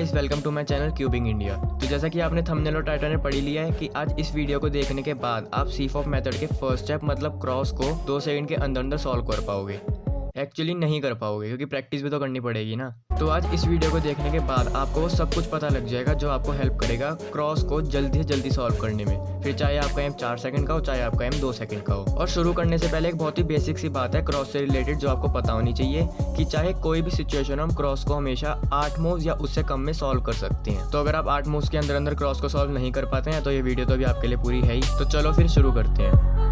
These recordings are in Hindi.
Guys, welcome to my channel cubing India. तो जैसा कि आपने थंबनेल और टाइटल में पढ़ी लिया है कि आज इस वीडियो को देखने के बाद आप सीफॉप मेथड के फर्स्ट स्टेप मतलब क्रॉस को 2 सेकंड के अंदर अंदर सॉल्व कर पाओगे। एक्चुअली नहीं कर पाओगे क्योंकि प्रैक्टिस भी तो करनी पड़ेगी ना। तो आज इस वीडियो को देखने के बाद आपको वो सब कुछ पता लग जाएगा जो आपको हेल्प करेगा क्रॉस को जल्दी से जल्दी सॉल्व करने में, फिर चाहे आपका एम 4 सेकंड का हो चाहे आपका एम 2 सेकंड का हो। और शुरू करने से पहले एक बहुत ही बेसिक सी बात है क्रॉस से रिलेटेड जो आपको पता होनी चाहिए कि चाहे कोई भी सिचुएशन हम क्रॉस को हमेशा 8 मूव्स या उससे कम में सॉल्व कर सकते हैं। तो अगर आप 8 मूव्स के अंदर अंदर क्रॉस को सॉल्व नहीं कर पाते हैं तो ये वीडियो तो अभी आपके लिए पूरी है ही। तो चलो फिर शुरू करते हैं।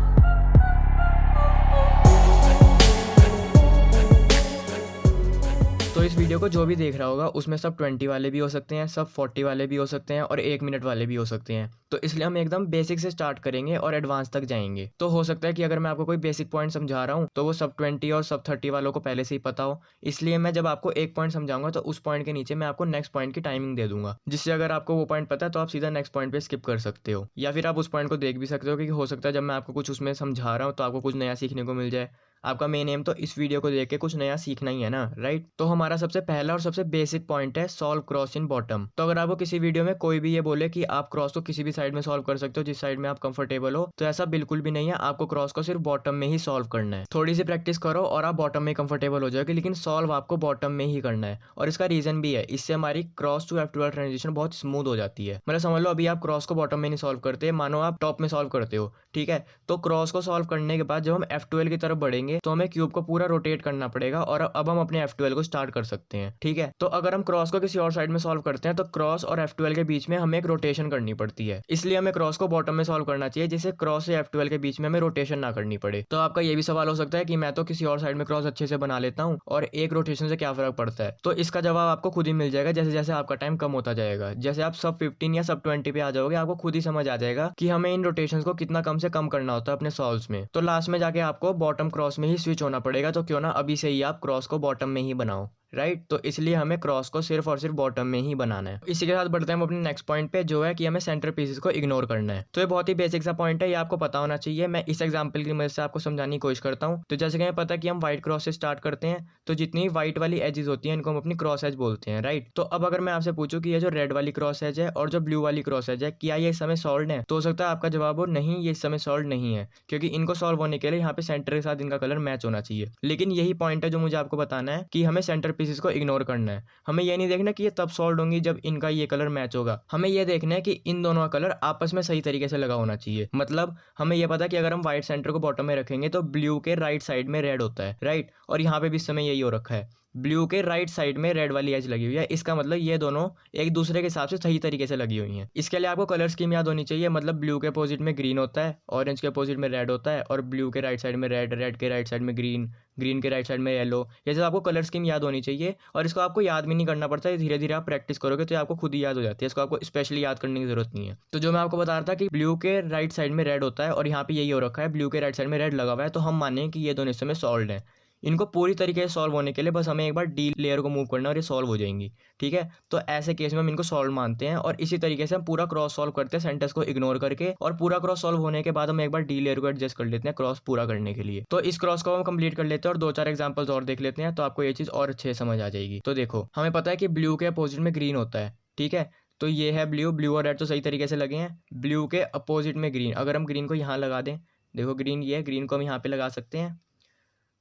तो इस वीडियो को जो भी देख रहा होगा उसमें सब 20 वाले भी हो सकते हैं, सब 40 वाले भी हो सकते हैं और 1 मिनट वाले भी हो सकते हैं। तो इसलिए हम एकदम बेसिक से स्टार्ट करेंगे और एडवांस तक जाएंगे। तो हो सकता है कि अगर मैं आपको कोई बेसिक पॉइंट समझा रहा हूँ तो वो सब 20 और सब 30 वालों को पहले से ही पता हो, इसलिए मैं जब आपको एक पॉइंट समझाऊंगा तो उस पॉइंट के नीचे मैं आपको नेक्स्ट पॉइंट की टाइमिंग दे दूंगा, जिससे अगर आपको वो पॉइंट पता है तो आप सीधा नेक्स्ट पॉइंट पे स्किप कर सकते हो, या फिर आप उस पॉइंट को देख भी सकते हो क्योंकि हो सकता है जब मैं आपको कुछ उसमें समझा रहा हूँ तो आपको कुछ नया सीखने को मिल जाए। आपका मेन एम तो इस वीडियो को देख के कुछ नया सीखना ही है ना, राइट। तो हमारा सबसे पहला और सबसे बेसिक पॉइंट है सॉल्व क्रॉस इन बॉटम। तो अगर आपको किसी वीडियो में कोई भी ये बोले कि आप क्रॉस को किसी भी साइड में सॉल्व कर सकते हो जिस साइड में आप कंफर्टेबल हो, तो ऐसा बिल्कुल भी नहीं है। आपको क्रॉस को सिर्फ बॉटम में ही सॉल्व करना है। थोड़ी सी प्रैक्टिस करो और आप बॉटम में कंफर्टेबल हो जाओगे, लेकिन सॉल्व आपको बॉटम में ही करना है। और इसका रीजन भी है, इससे हमारी क्रॉस टू F12 ट्रांजिशन बहुत स्मूथ हो जाती है। मतलब समझ लो अभी आप क्रॉस को बॉटम में नहीं सॉल्व करते, मानो आप टॉप में सॉल्व करते हो, ठीक है। तो क्रॉस को सॉल्व करने के बाद जब हम F12 की तरफ बढ़ेंगे तो हमें क्यूब को पूरा रोटेट करना पड़ेगा और अब हम अपने F12 को स्टार्ट कर सकते हैं, ठीक है। तो अगर हम क्रॉस को किसी और साइड में सॉल्व करते हैं तो क्रॉस और F12 के बीच में हमें एक रोटेशन करनी पड़ती है, इसलिए हमें क्रॉस को बॉटम में सॉल्व करना चाहिए जिससे क्रॉस से F12 के बीच में हमें रोटेशन ना करनी पड़े। तो आपका ये भी सवाल हो सकता है कि मैं तो किसी और साइड में क्रॉस अच्छे से बना लेता हूँ और एक रोटेशन से क्या फर्क पड़ता है। तो इसका जवाब आपको खुद ही मिल जाएगा जैसे जैसे आपका टाइम कम होता जाएगा। जैसे आप सब 15 या सब 20 पे आ जाओगे आपको खुद ही समझ आ जाएगा कि हमें इन रोटेशंस को कितना कम से कम करना होता है अपने सॉल्व्स में। तो लास्ट में जाके आपको बॉटम क्रॉस में ही स्विच होना पड़ेगा। तो क्यों ना अभी से ही आप क्रॉस को बॉटम में ही बनाओ, राइट। तो इसलिए हमें क्रॉस को सिर्फ और सिर्फ बॉटम में ही बनाना है। इसी के साथ बढ़ते हैं हम अपने नेक्स्ट पॉइंट पे, जो है कि हमें सेंटर पीसेस को इग्नोर करना है। तो ये बहुत ही बेसिक सा पॉइंट है, ये आपको पता होना चाहिए। मैं इस एग्जांपल की मदद से आपको समझाने की कोशिश करता हूँ। तो जैसे कि हमें पता है कि हम व्हाइट क्रॉस से स्टार्ट करते हैं, तो जितनी व्हाइट वाली एजेस होती हैं इनको हम अपनी क्रॉस एज बोलते हैं, राइट। तो अब अगर मैं आपसे पूछूं कि ये जो रेड वाली क्रॉस एज है और जो ब्लू वाली क्रॉस एज है, क्या ये इस समय सॉल्व है, तो हो सकता है आपका जवाब हो नहीं, ये इस समय सॉल्व नहीं है, क्योंकि इनको सॉल्व होने के लिए यहाँ पे सेंटर के साथ इनका कलर मैच होना चाहिए। लेकिन यही पॉइंट है जो मुझे आपको बताना है कि हमें सेंटर पीसेस को इग्नोर करना है। हमें ये नहीं देखना कि ये तब सॉल्व होंगी जब इनका ये कलर मैच होगा, हमें ये देखना है कि इन दोनों का कलर आपस में सही तरीके से लगा होना चाहिए। मतलब हमें ये पता है कि अगर हम व्हाइट सेंटर को बॉटम में रखेंगे तो ब्लू के राइट साइड में रेड होता है, राइट। और यहाँ पे भी इस समय यही हो रखा है, ब्लू के राइट साइड में रेड वाली एज लगी हुई है। इसका मतलब ये दोनों एक दूसरे के हिसाब से सही तरीके से लगी हुई हैं। इसके लिए आपको कलर स्कीम याद होनी चाहिए। मतलब ब्लू के अपोजिट में ग्रीन होता है, ऑरेंज के अपोजिट में रेड होता है, और ब्लू के राइट साइड में रेड, रेड के राइट साइड में ग्रीन, ग्रीन के राइट साइड में येलो। ये सब आपको कलर स्कीम याद होनी चाहिए और इसको आपको याद भी नहीं करना पड़ता है, धीरे धीरे आप प्रैक्टिस करोगे तो आपको खुद ही याद हो जाती है। इसको आपको स्पेशली याद करने की जरूरत नहीं है। तो जो मैं आपको बता रहा था कि ब्लू के राइट साइड में रेड होता है और यहाँ पे यही हो रखा है, ब्लू के राइट साइड में रेड लगा हुआ है, तो हम माने कि ये दोनों इस समय सॉल्व है। इनको पूरी तरीके से सॉल्व होने के लिए बस हमें एक बार डी लेयर को मूव करना है और ये सॉल्व हो जाएंगी, ठीक है। तो ऐसे केस में हम इनको सॉल्व मानते हैं और इसी तरीके से हम पूरा क्रॉस सॉल्व करते हैं सेंटर्स को इग्नोर करके, और पूरा क्रॉस सॉल्व होने के बाद हम एक बार डी लेयर को एडजस्ट कर लेते हैं क्रॉस पूरा करने के लिए। तो इस क्रॉस को हम कंप्लीट कर लेते हैं और 2-4 एग्जाम्पल्स और देख लेते हैं तो आपको ये चीज़ और अच्छे समझ आ जाएगी। तो देखो हमें पता है कि ब्लू के अपोजिट में ग्रीन होता है, ठीक है। तो ये है ब्लू, ब्लू और रेड तो सही तरीके से लगे हैं। ब्लू के अपोजिट में ग्रीन, अगर हम ग्रीन को यहाँ लगा दें, देखो ग्रीन ये है, ग्रीन को हम यहाँ पे लगा सकते हैं।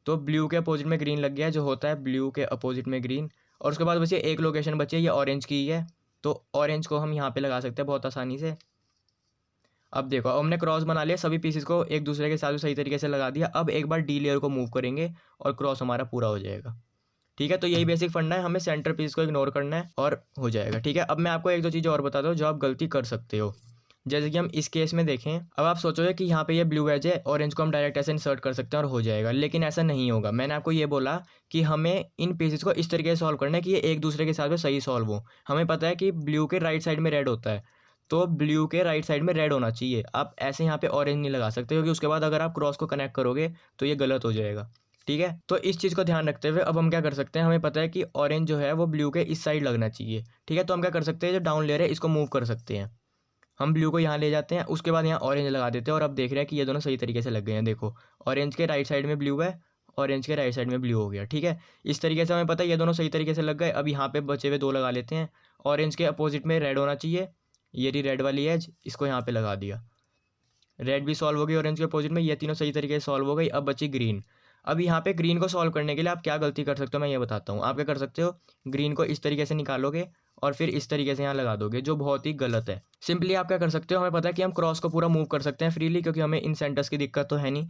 तो ब्लू के अपोजिट में ग्रीन लग गया जो होता है ब्लू के अपोजिट में ग्रीन। और उसके बाद बस ये एक लोकेशन बची है, ये ऑरेंज की है, तो ऑरेंज को हम यहाँ पे लगा सकते हैं बहुत आसानी से। अब देखो अब हमने क्रॉस बना लिया, सभी पीसेस को एक दूसरे के साथ सही तरीके से लगा दिया। अब एक बार डी लेयर को मूव करेंगे और क्रॉस हमारा पूरा हो जाएगा, ठीक है। तो यही बेसिक फंडा है, हमें सेंटर पीस को इग्नोर करना है और हो जाएगा, ठीक है। अब मैं आपको 1-2 चीज़ें और बता दूँ जो आप गलती कर सकते हो। जैसे कि हम इस केस में देखें, अब आप सोचोगे कि यहाँ पे ये ब्लू एज है, ऑरेंज को हम डायरेक्ट ऐसे इंसर्ट कर सकते हैं और हो जाएगा, लेकिन ऐसा नहीं होगा। मैंने आपको ये बोला कि हमें इन पीसेस को इस तरीके से सॉल्व करना है कि ये एक दूसरे के साथ में सही सॉल्व हो। हमें पता है कि ब्लू के राइट साइड में रेड होता है, तो ब्लू के राइट साइड में रेड होना चाहिए। आप ऐसे यहाँ पे ऑरेंज नहीं लगा सकते क्योंकि उसके बाद अगर आप क्रॉस को कनेक्ट करोगे तो ये गलत हो जाएगा, ठीक है। तो इस चीज़ को ध्यान रखते हुए अब हम क्या कर सकते हैं, हमें पता है कि ऑरेंज जो है वो ब्लू के इस साइड लगना चाहिए, ठीक है। तो हम क्या कर सकते हैं, जो डाउन लेयर है इसको मूव कर सकते हैं। हम ब्लू को यहाँ ले जाते हैं, उसके बाद यहाँ ऑरेंज लगा देते हैं और अब देख रहे हैं कि ये दोनों सही तरीके से लग गए हैं। देखो ऑरेंज के राइट साइड में ब्लू है ऑरेंज के राइट साइड में ब्लू हो गया, ठीक है। इस तरीके से हमें पता है ये दोनों सही तरीके से लग गए। अब यहाँ पे बचे हुए 2 लगा लेते हैं। ऑरेंज के अपोजिट में रेड होना चाहिए, ये रही रेड वाली एज, इसको यहाँ पे लगा दिया। रेड भी सॉल्व हो गई ऑरेंज के अपोजिट में, ये तीनों सही तरीके से सॉल्व हो गई। अब बची ग्रीन। अब यहाँ पे ग्रीन को सॉल्व करने के लिए आप क्या गलती कर सकते हो मैं ये बताता हूँ। आप क्या कर सकते हो, ग्रीन को इस तरीके से निकालोगे और फिर इस तरीके से यहाँ लगा दोगे, जो बहुत ही गलत है। सिंपली आप क्या कर सकते हो, हमें पता है कि हम क्रॉस को पूरा मूव कर सकते हैं फ्रीली, क्योंकि हमें इन सेंटर्स की दिक्कत तो है नहीं।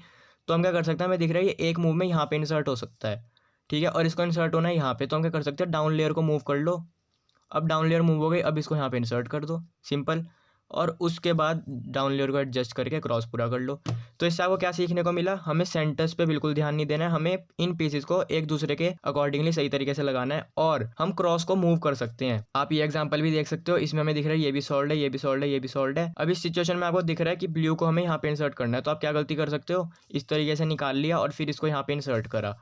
तो हम क्या कर सकते हैं, हमें दिख रहा है ये एक मूव में यहाँ पे इंसर्ट हो सकता है, ठीक है, और इसको इंसर्ट होना है यहाँ पे। तो हम क्या कर सकते हैं, डाउन लेयर को मूव कर लो। अब डाउन लेयर मूव हो गई, अब इसको यहाँ पे इंसर्ट कर दो, सिंपल। और उसके बाद डाउन लेयर को एडजस्ट करके क्रॉस पूरा कर लो। तो इससे आपको क्या सीखने को मिला, हमें सेंटर्स पे बिल्कुल ध्यान नहीं देना है, हमें इन पीसेस को एक दूसरे के अकॉर्डिंगली सही तरीके से लगाना है और हम क्रॉस को मूव कर सकते हैं। आप ये एग्जांपल भी देख सकते हो, इसमें हमें दिख रहा है ये भी सॉल्ड है, ये भी सॉल्ड है, ये भी सॉल्ड है। अब इस सिचुएशन में आपको दिख रहा है कि ब्लू को हमें यहाँ पे इंसर्ट करना है, तो आप क्या गलती कर सकते हो, इस तरीके से निकाल लिया और फिर इसको यहाँ पे इंसर्ट करा,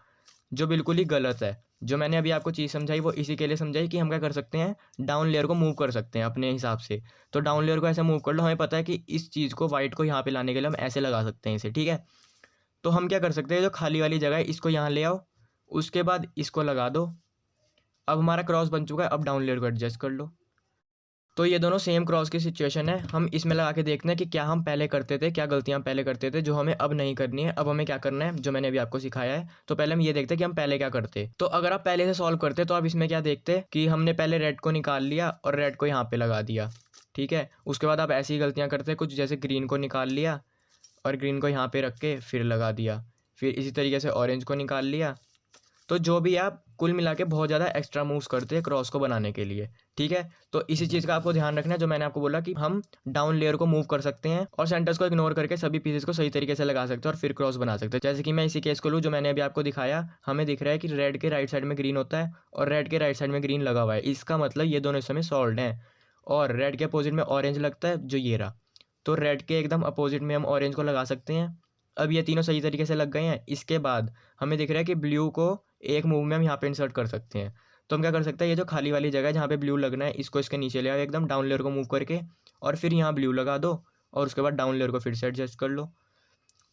जो बिल्कुल ही गलत है। जो मैंने अभी आपको चीज़ समझाई वो इसी के लिए समझाई कि हम क्या कर सकते हैं, डाउन लेयर को मूव कर सकते हैं अपने हिसाब से। तो डाउन लेयर को ऐसे मूव कर लो, हमें पता है कि इस चीज़ को वाइट को यहाँ पे लाने के लिए हम ऐसे लगा सकते हैं इसे, ठीक है। तो हम क्या कर सकते हैं, जो खाली वाली जगह है इसको यहाँ ले आओ, उसके बाद इसको लगा दो। अब हमारा क्रॉस बन चुका है, अब डाउन लेयर को एडजस्ट कर लो। तो ये दोनों सेम क्रॉस की सिचुएशन है। हम इसमें लगा के देखते हैं कि क्या हम पहले करते थे, क्या गलतियां हम पहले करते थे जो हमें अब नहीं करनी है। अब हमें क्या करना है, जो मैंने अभी आपको सिखाया है। तो पहले हम ये देखते हैं कि हम पहले क्या करते। तो अगर आप पहले से सॉल्व करते तो आप इसमें क्या देखते कि हमने पहले रेड को निकाल लिया और रेड को यहाँ पे लगा दिया, ठीक है। उसके बाद आप ऐसी ही गलतियाँ करते कुछ, जैसे ग्रीन को निकाल लिया और ग्रीन को यहाँ पे रख के फिर लगा दिया, फिर इसी तरीके से ऑरेंज को निकाल लिया। तो जो भी आप कुल मिला के बहुत ज़्यादा एक्स्ट्रा मूव्स करते हैं क्रॉस को बनाने के लिए, ठीक है। तो इसी चीज़ का आपको ध्यान रखना है, जो मैंने आपको बोला कि हम डाउन लेयर को मूव कर सकते हैं और सेंटर्स को इग्नोर करके सभी पीसेस को सही तरीके से लगा सकते हैं और फिर क्रॉस बना सकते हैं। जैसे कि मैं इसी केस को लूँ, जो मैंने अभी आपको दिखाया, हमें दिख रहा है कि रेड के राइट साइड में ग्रीन होता है और रेड के राइट साइड में ग्रीन लगा हुआ है। इसका मतलब ये दोनों इस समय सॉल्व हैं। और रेड के अपोजिट में ऑरेंज लगता है, जो ये रहा। तो रेड के एकदम अपोजिट में हम ऑरेंज को लगा सकते हैं। अब ये तीनों सही तरीके से लग गए हैं। इसके बाद हमें दिख रहा है कि ब्लू को एक मूव में हम यहाँ पे इंसर्ट कर सकते हैं। तो हम क्या कर सकते हैं, ये जो खाली वाली जगह है जहाँ पे ब्लू लगना है, इसको इसके नीचे ले आओ एकदम, डाउन लेयर को मूव करके, और फिर यहाँ ब्लू लगा दो और उसके बाद डाउन लेयर को फिर से एडजस्ट कर लो।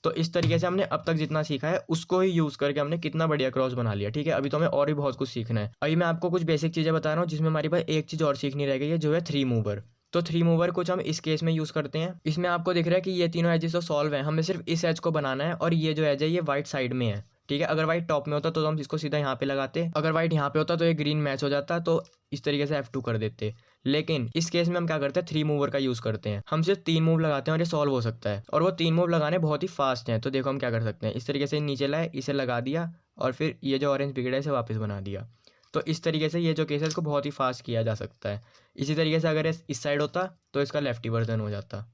तो इस तरीके से हमने अब तक जितना सीखा है उसको ही यूज़ करके हमने कितना बढ़िया क्रॉस बना लिया, ठीक है। अभी तो हमें और भी बहुत कुछ सीखना है। अभी मैं आपको कुछ बेसिक चीज़ें बता रहा हूँ, जिसमें हमारे पास एक चीज़ और सीखनी रह गई है, जो है 3 मूवर। तो 3 मूवर कुछ हम इस केस में यूज़ करते हैं। इसमें आपको दिख रहा है कि ये तीनों एजेस तो सॉल्व हैं, हमें सिर्फ इस एज को बनाना है और ये जो एज है ये वाइट साइड में है, ठीक है। अगर वाइट टॉप में होता तो हम इसको सीधा यहाँ पे लगाते, अगर वाइट यहाँ पे होता तो ये ग्रीन मैच हो जाता, तो इस तरीके से F2 कर देते। लेकिन इस केस में हम क्या करते हैं, 3 मूवर का यूज़ करते हैं। हम सिर्फ 3 मूव लगाते हैं और ये सॉल्व हो सकता है, और वो 3 मूव लगाने बहुत ही फास्ट हैं। तो देखो हम क्या कर सकते हैं, इस तरीके से नीचे लाए, इसे लगा दिया और फिर ये जो ऑरेंज बिगड़ा है इसे वापस बना दिया। तो इस तरीके से ये जो केस है इसको बहुत ही फास्ट किया जा सकता है। इसी तरीके से अगर इस साइड होता तो इसका लेफ्टी वर्जन हो जाता,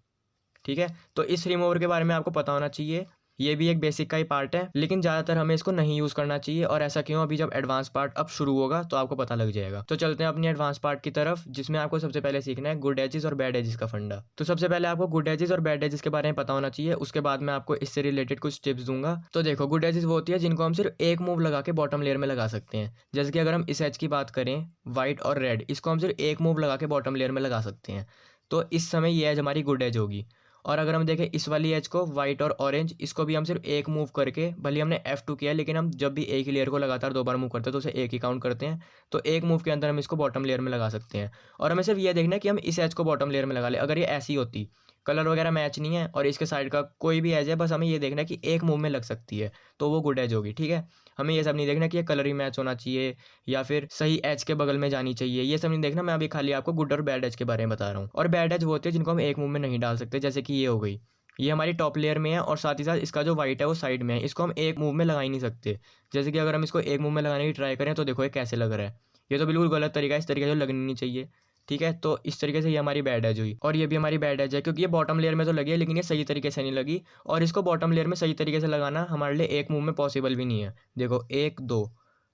ठीक है। तो इस रिमूवर के बारे में आपको पता होना चाहिए, ये भी एक बेसिक का ही पार्ट है, लेकिन ज़्यादातर हमें इसको नहीं यूज़ करना चाहिए। और ऐसा क्यों, अभी जब एडवांस पार्ट अब शुरू होगा तो आपको पता लग जाएगा। तो चलते हैं अपनी एडवांस पार्ट की तरफ, जिसमें आपको सबसे पहले सीखना है गुड एजेस और बैड एजेस का फंडा। तो सबसे पहले आपको गुड एजेस और बैड एजेस के बारे में पता होना चाहिए, उसके बाद मैं आपको इससे रिलेटेड कुछ टिप्स दूंगा। तो देखो, गुड एजेस वो होती है जिनको हम सिर्फ एक मूव लगा के बॉटम लेयर में लगा सकते हैं। जैसे कि अगर हम इस एज की बात करें, व्हाइट और रेड, इसको हम सिर्फ एक मूव लगा के बॉटम लेयर में लगा सकते हैं। तो इस समय ये एज हमारी गुड एज होगी। और अगर हम देखें इस वाली एज को, वाइट और ऑरेंज, इसको भी हम सिर्फ एक मूव करके, भले हमने F2 किया, लेकिन हम जब भी एक ही लेयर को लगातार 2 बार मूव करते हैं तो उसे एक ही काउंट करते हैं। तो एक मूव के अंदर हम इसको बॉटम लेयर में लगा सकते हैं। और हमें सिर्फ ये देखना है कि हम इस एज को बॉटम लेयर में लगा ले। अगर ये ऐसी होती, कलर वगैरह मैच नहीं है और इसके साइड का कोई भी एज है, बस हमें ये देखना है कि एक मूव में लग सकती है, तो वो गुड एज होगी, ठीक है। हमें ये सब नहीं देखना कि ये कलर ही मैच होना चाहिए या फिर सही एज के बगल में जानी चाहिए, ये सब नहीं देखना। मैं अभी खाली आपको गुड और बैड एज के बारे में बता रहा हूँ। और बैड एज वो होती है जिनको हम एक मूव में नहीं डाल सकते, जैसे कि ये हो गई, ये हमारी टॉप लेयर में है और साथ ही साथ इसका जो वाइट है वो साइड में है, इसको हम एक मूव में लगा ही नहीं सकते। जैसे कि अगर हम इसको एक मूव में लगाने की ट्राई करें तो देखो ये कैसे लग रहा है, ये तो बिल्कुल गलत तरीका है, इस तरीके से लगनी नहीं चाहिए, ठीक है। तो इस तरीके से ये हमारी बैड एज हुई, और ये भी हमारी बैड एज है क्योंकि ये बॉटम लेयर में तो लगी है लेकिन ये सही तरीके से नहीं लगी। और इसको बॉटम लेयर में सही तरीके से लगाना हमारे लिए एक मूव में पॉसिबल भी नहीं है। देखो 1 2,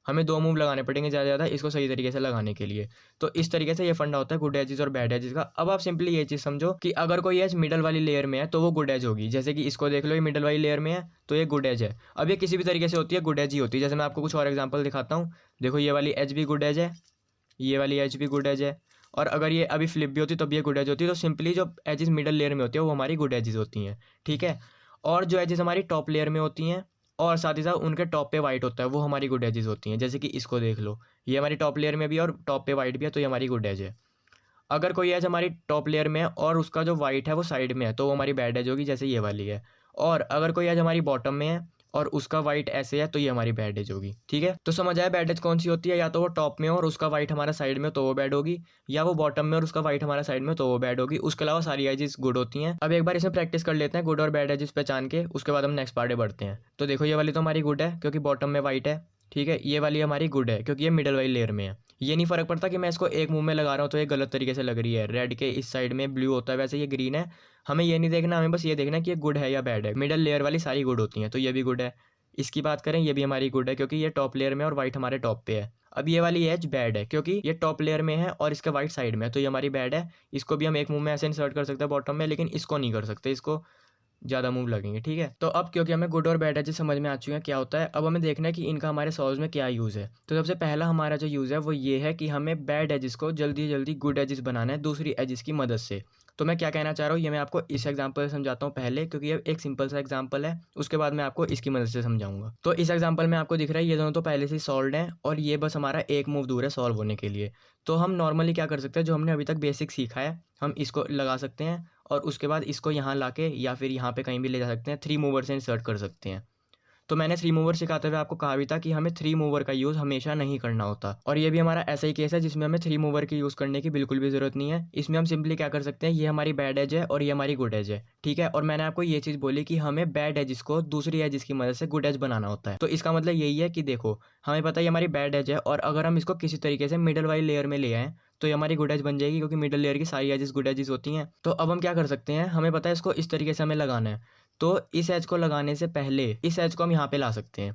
हमें 2 मूव लगाने पड़ेंगे ज़्यादा इसको सही तरीके से लगाने के लिए। तो इस तरीके से ये फंडा होता है गुड एजेस और बैड एजेस का। अब आप सिंपली ये चीज़ समझो कि अगर कोई एज मिडल वाली लेयर में है तो वो गुड एज होगी। जैसे कि इसको देख लो, ये मिडल वाली लेयर में है तो ये गुड एज है। अब ये किसी भी तरीके से होती है, गुड एज ही होती है। जैसे मैं आपको कुछ और एग्जाम्पल दिखाता हूँ। देखो ये वाली एज भी गुड एज है, ये वाली एज भी गुड एज है, और अगर ये अभी फ्लिप भी होती तब ये गुड एज होती है। तो सिंपली जो एजेस मिडल लेयर में होती है वो हमारी गुड एजेस होती हैं, ठीक है। और जो एजेस हमारी टॉप लेयर में होती हैं और साथ ही साथ उनके टॉप पे वाइट होता है, वो हमारी गुड एजेस होती हैं। जैसे कि इसको देख लो, ये हमारी टॉप लेयर में भी है और टॉप पे वाइट भी है, तो ये हमारी गुड एज है। अगर कोई एज हमारी टॉप लेयर में है और उसका जो वाइट है वो साइड में है, तो वो हमारी बैड एज होगी, जैसे ये वाली है। और अगर कोई एज हमारी बॉटम में है और उसका वाइट ऐसे है, तो ये हमारी बैड एज होगी। ठीक है, तो समझ आया बैड एज कौन सी होती है? या तो वो टॉप में हो और उसका वाइट हमारा साइड में, तो वो बैड होगी, या वो बॉटम में और उसका वाइट हमारा साइड में, तो वो बैड होगी। उसके अलावा सारी एजेस गुड होती हैं। अब एक बार इसमें प्रैक्टिस कर लेते हैं गुड और बैड एजेस पहचान के, उसके बाद हम नेक्स्ट पार्ट में बढ़ते हैं। तो देखो, ये वाली तो हमारी गुड है क्योंकि बॉटम में वाइट है। ठीक है, ये वाली हमारी गुड है क्योंकि ये मिडल वाली लेयर में है। ये नहीं फर्क पड़ता कि मैं इसको एक मुंह में लगा रहा हूँ तो ये गलत तरीके से लग रही है। रेड के इस साइड में ब्लू होता है, वैसे ये ग्रीन है। हमें ये नहीं देखना, हमें बस ये देखना है कि ये गुड है या बैड है। मिडल लेयर वाली सारी गुड होती हैं, तो ये भी गुड है। इसकी बात करें, ये भी हमारी गुड है क्योंकि ये टॉप लेयर में और वाइट हमारे टॉप पे है। अब ये वाली एज बैड है क्योंकि ये टॉप लेयर में है और इसका वाइट साइड में है, तो ये हमारी बैड है। इसको भी हम एक मुंह में ऐसे इंसर्ट कर सकते हैं बॉटम में, लेकिन इसको नहीं कर सकते, इसको ज़्यादा मूव लगेंगे। ठीक है, तो अब क्योंकि हमें गुड और बैड एजेस समझ में आ चुके हैं क्या होता है, अब हमें देखना है कि इनका हमारे सॉल्व में क्या यूज़ है। तो सबसे पहला हमारा जो यूज़ है वो ये है कि हमें बैड एजेस को जल्दी जल्दी गुड एजेस बनाना है दूसरी एजेस की मदद से। तो मैं क्या कहना चाह रहा हूँ, ये मैं आपको इस एग्जांपल से समझाता हूँ पहले, क्योंकि ये एक सिंपल सा एग्जांपल है। उसके बाद मैं आपको इसकी मदद से समझाऊंगा। तो इस एग्जांपल में आपको दिख रहा है ये दोनों तो पहले से सॉल्व हैं और ये बस हमारा एक मूव दूर है सॉल्व होने के लिए। तो हम नॉर्मली क्या कर सकते हैं, जो हमने अभी तक बेसिक सीखा है, हम इसको लगा सकते हैं और उसके बाद इसको यहाँ लाके या फिर यहाँ पे कहीं भी ले जा सकते हैं, थ्री मूवर से इंसर्ट कर सकते हैं। तो मैंने थ्री मूवर सिखाते हुए आपको कहा भी था कि हमें थ्री मूवर का यूज़ हमेशा नहीं करना होता, और ये भी हमारा ऐसा ही केस है जिसमें हमें थ्री मूवर की यूज़ करने की बिल्कुल भी ज़रूरत नहीं है। इसमें हम सिंपली क्या कर सकते हैं, ये हमारी बैड एज है और ये हमारी गुड एज है। ठीक है, और मैंने आपको ये चीज़ बोली कि हमें बैड एज को दूसरी एज की मदद से गुड एज बनाना होता है। तो इसका मतलब यही है कि देखो, हमें पता है ये हमारी बैड एज है और अगर हम इसको किसी तरीके से मिडल वाली लेयर में ले आएँ तो ये हमारी गुड एज बन जाएगी, क्योंकि मिडल लेयर की सारी एजेस गुड एजेस होती हैं। तो अब हम क्या कर सकते हैं, हमें पता है इसको इस तरीके से हमें लगाना है, तो इस एज को लगाने से पहले इस एज को हम यहाँ पे ला सकते हैं।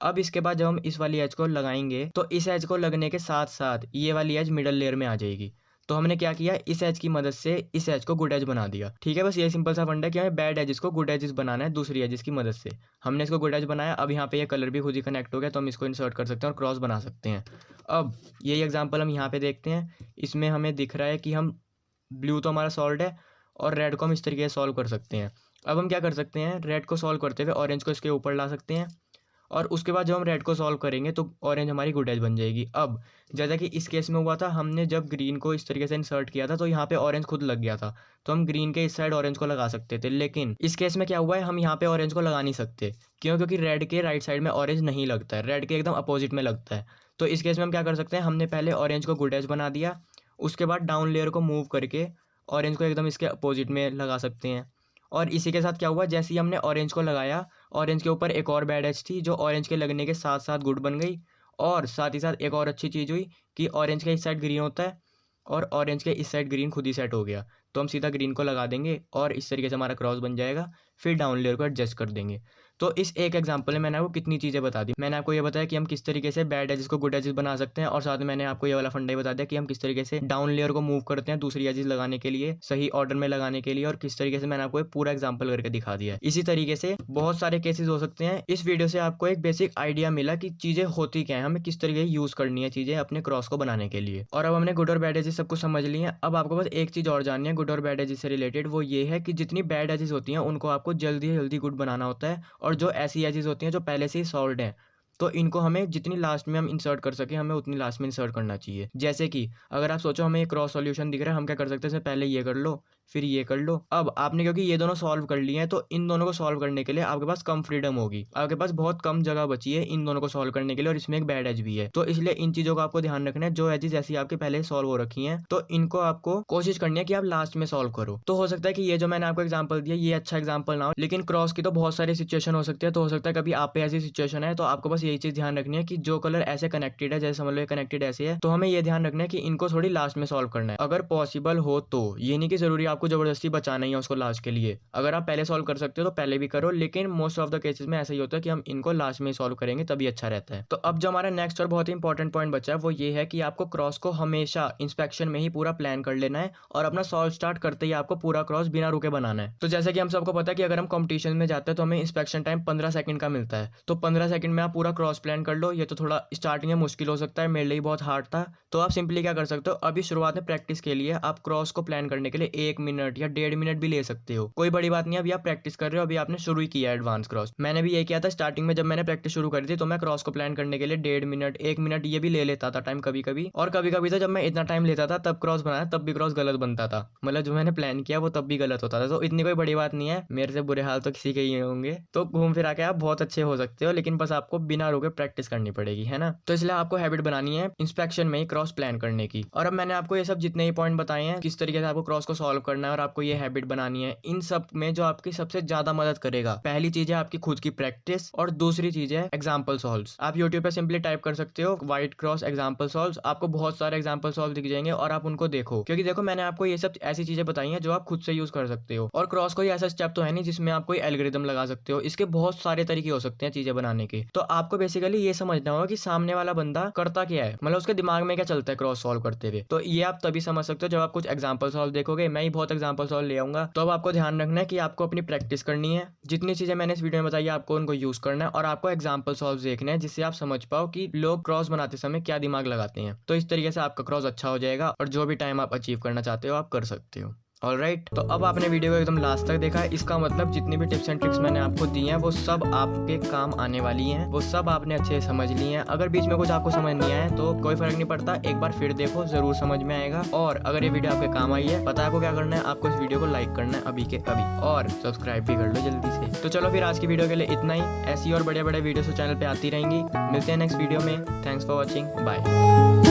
अब इसके बाद जब हम इस वाली एज को लगाएंगे तो इस एज को लगने के साथ साथ ये वाली एज मिडल लेयर में आ जाएगी। तो हमने क्या किया, इस एज की मदद से इस एज को गुड एज बना दिया। ठीक है, बस ये सिंपल सा फंडा है कि हमें बैड एजेस को गुड एजेस बनाना है दूसरी एजेस की मदद से। हमने इसको गुड एज बनाया, अब यहाँ पे ये कलर भी खुद ही कनेक्ट हो गया, तो हम इसको इंसर्ट कर सकते हैं और क्रॉस बना सकते हैं। अब यही एग्जाम्पल हम यहाँ पे देखते हैं, इसमें हमें दिख रहा है कि हम ब्लू तो हमारा सॉल्व है और रेड को हम इस तरीके से सॉल्व कर सकते हैं। अब हम क्या कर सकते हैं, रेड को सॉल्व करते हुए ऑरेंज को इसके ऊपर ला सकते हैं, और उसके बाद जब हम रेड को सॉल्व करेंगे तो ऑरेंज हमारी गुड एज बन जाएगी। अब जैसा कि इस केस में हुआ था, हमने जब ग्रीन को इस तरीके से इंसर्ट किया था तो यहाँ पे ऑरेंज खुद लग गया था, तो हम ग्रीन के इस साइड ऑरेंज को लगा सकते थे। लेकिन इस केस में क्या हुआ है, हम यहाँ पे ऑरेंज को लगा नहीं सकते। क्यों? क्योंकि रेड के राइट साइड में ऑरेंज नहीं लगता है, रेड के एकदम अपोजिट में लगता है। तो इस केस में हम क्या कर सकते हैं, हमने पहले ऑरेंज को गुड एज बना दिया, उसके बाद डाउन लेयर को मूव करके ऑरेंज को एकदम इसके अपोजिट में लगा सकते हैं। और इसी के साथ क्या हुआ, जैसे ही हमने ऑरेंज को लगाया, ऑरेंज के ऊपर एक और बैड एज थी जो ऑरेंज के लगने के साथ साथ गुड बन गई। और साथ ही साथ एक और अच्छी चीज़ हुई कि ऑरेंज के इस साइड ग्रीन होता है और ऑरेंज के इस साइड ग्रीन खुद ही सेट हो गया, तो हम सीधा ग्रीन को लगा देंगे और इस तरीके से हमारा क्रॉस बन जाएगा। फिर डाउन लेयर को एडजस्ट कर देंगे। तो इस एक एग्जांपल में मैंने आपको कितनी चीज़ें बता दी। मैंने आपको ये बताया कि हम किस तरीके से बैड एजेस को गुड एजेस बना सकते हैं, और साथ में मैंने आपको ये वाला फंडा ही बता दिया कि हम किस तरीके से डाउन लेयर को मूव करते हैं दूसरी एजेस लगाने के लिए, सही ऑर्डर में लगाने के लिए, और किस तरीके से मैंने आपको एक पूरा एग्जाम्पल करके दिखा दिया है। इसी तरीके से बहुत सारे केसेस हो सकते हैं। इस वीडियो से आपको एक बेसिक आइडिया मिला कि चीज़ें होती क्या है, हमें किस तरीके से यूज़ करनी है चीज़ें अपने क्रॉस को बनाने के लिए। और अब हमने गुड और बैड एजेस सब कुछ समझ लिए हैं। अब आपको बस एक चीज़ और जाननी है गुड और बैड एजेस से रिलेटेड, वो ये है कि जितनी बैड एजेस होती हैं उनको आपको जल्दी जल्दी गुड बनाना होता है, और जो ऐसी एजेस होती हैं जो पहले से ही सॉल्व्ड हैं तो इनको हमें जितनी लास्ट में हम इंसर्ट कर सके हमें उतनी लास्ट में इंसर्ट करना चाहिए। जैसे कि अगर आप सोचो हमें एक क्रॉस सॉल्यूशन दिख रहा है, हम क्या कर सकते हैं, इससे पहले ये कर लो फिर ये कर लो। अब आपने क्योंकि ये दोनों सॉल्व कर लिए हैं तो इन दोनों को सॉल्व करने के लिए आपके पास कम फ्रीडम होगी, आपके पास बहुत कम जगह बची है इन दोनों को सॉल्व करने के लिए, और इसमें एक बैड एज भी है। तो इसलिए इन चीज़ों का आपको ध्यान रखना है। जो एजेस ऐसी आपके पहले सॉल्व हो रखी हैं तो इनको आपको कोशिश करनी है कि आप लास्ट में सॉल्व करो। तो हो सकता है कि ये जो मैंने आपको एग्जाम्पल दिया ये अच्छा एग्जाम्पल ना हो, लेकिन क्रॉस की तो बहुत सारी सिचुएशन हो सकती है। तो हो सकता है कभी आप पे ऐसी सिचुएशन है, तो आपको बस यही चीज़ ध्यान रखनी है कि जो कलर ऐसे कनेक्टेड है, जैसे समझ लो ये कनेक्टेड ऐसे है, तो हमें ये ध्यान रखना है कि इनको थोड़ी लास्ट में सॉल्व करना है अगर पॉसिबल हो तो। ये नहीं कि जरूरी आपको जबरदस्ती बचाना ही है उसको लास्ट के लिए। अगर आप पहले सॉल्व कर सकते हो तो पहले भी करो, लेकिन मोस्ट ऑफ द केसेस में ऐसा ही होता है कि हम इनको लास्ट में ही सॉल्व करेंगे तभी अच्छा रहता है। तो अब जो हमारा नेक्स्ट और बहुत ही इंपॉर्टेंट पॉइंट बचा है वो ये है कि आपको क्रॉस को हमेशा इंस्पेक्शन में ही पूरा प्लान कर लेना है, और अपना सॉल्व स्टार्ट करते ही आपको पूरा क्रॉस बिना रुके बनाना है। तो जैसे कि हम सबको पता है कि अगर हम कॉम्पिटिशन में जाते हैं तो हमें इंस्पेक्शन टाइम 15 सेकंड का मिलता है, तो 15 सेकंड में आप पूरा क्रॉस प्लान कर लो। ये तो थोड़ा स्टार्टिंग में मुश्किल हो सकता है, मेरे लिए बहुत हार्ड था। तो आप सिंपली क्या कर सकते हो, अभी शुरुआत में प्रैक्टिस के लिए आप क्रॉस को प्लान करने के लिए 1 मिनट या 1.5 मिनट भी ले सकते हो, कोई बड़ी बात नहीं है। अभी आप प्रैक्टिस कर रहे हो, अभी आपने शुरू ही किया एडवांस क्रॉस। मैंने भी ये किया था स्टार्टिंग में, जब मैंने प्रैक्टिस शुरू करी थी तो मैं क्रॉस को प्लान करने के लिए 1.5 मिनट 1 मिनट ये भी ले लेता था टाइम कभी कभी। और कभी कभी तो जब मैं इतना टाइम लेता था तब क्रॉस बनाया, तब भी क्रॉस गलत बनता था, मतलब जो मैंने प्लान किया वो तब भी गलत होता था। तो इतनी कोई बड़ी बात नहीं है, मेरे से बुरे हाल तो किसी के ही होंगे। तो घूम फिरा के आप बहुत अच्छे हो सकते हो, लेकिन बस आपको बिना रुके प्रैक्टिस करनी पड़ेगी, है ना। तो इसलिए आपको हैबिट बनानी है इंस्पेक्शन में ही क्रॉस प्लान करने की। और अब मैंने आपको ये सब जितने ही पॉइंट बताए हैं, किस तरीके से आपको क्रॉस को सॉल्व करना है और आपको ये हैबिट बनानी है, इन सब में जो आपकी सबसे ज्यादा मदद करेगा, पहली चीज है आपकी खुद की प्रैक्टिस और दूसरी चीज है एग्जाम्पल सॉल्व्स। आप यूट्यूब पे सिंपली टाइप कर सकते हो व्हाइट क्रॉस एग्जाम्पल सॉल्व्स, आपको बहुत सारे एग्जाम्पल सॉल्व दिख जाएंगे और आप उनको देखो, क्योंकि देखो मैंने आपको ये सब ऐसी चीजें बताई हैं जो आप खुद से यूज कर सकते हो। और क्रॉस कोई ऐसा स्टेप तो है नहीं जिसमें आप कोई एल्गोरिथम लगा सकते हो, इसके बहुत सारे तरीके हो सकते हैं चीजें बनाने के। तो आपको बेसिकली ये समझना होगा कि सामने वाला बंदा करता क्या है, मतलब उसके दिमाग में क्या चलता है क्रॉस सॉल्व करते हुए। तो ये आप तभी समझ सकते हो जब आप कुछ एग्जाम्पल सॉल्व देखोगे। मैं ही बहुत एग्जाम्पल सॉल्व ले आऊंगा। तो अब आपको ध्यान रखना है कि आपको अपनी प्रैक्टिस करनी है, जितनी चीजें मैंने इस वीडियो में बताई आपको उनको यूज करना है, और आपको एग्जाम्पल सॉल्व देखना है जिससे आप समझ पाओ कि लोग क्रॉस बनाते समय क्या दिमाग लगाते हैं। तो इस तरीके से आपका क्रॉस अच्छा हो जाएगा और जो भी टाइम आप अचीव करना चाहते हो आप कर सकते हो। ऑलराइट, तो अब आपने वीडियो को एकदम लास्ट तक देखा है, इसका मतलब जितनी भी टिप्स एंड ट्रिक्स मैंने आपको दी हैं वो सब आपके काम आने वाली हैं, वो सब आपने अच्छे से समझ ली हैं। अगर बीच में कुछ आपको समझ नहीं आया तो कोई फर्क नहीं पड़ता, एक बार फिर देखो, जरूर समझ में आएगा। और अगर ये वीडियो आपके काम आई है, पता है आपको क्या करना है, आपको इस वीडियो को लाइक करना है अभी के अभी, और सब्सक्राइब भी कर लो जल्दी से। तो चलो फिर आज की वीडियो के लिए इतना ही, ऐसी और बड़े बड़े वीडियो चैनल पे आती रहेंगी। मिलते हैं नेक्स्ट वीडियो में। Thanks for watching, bye.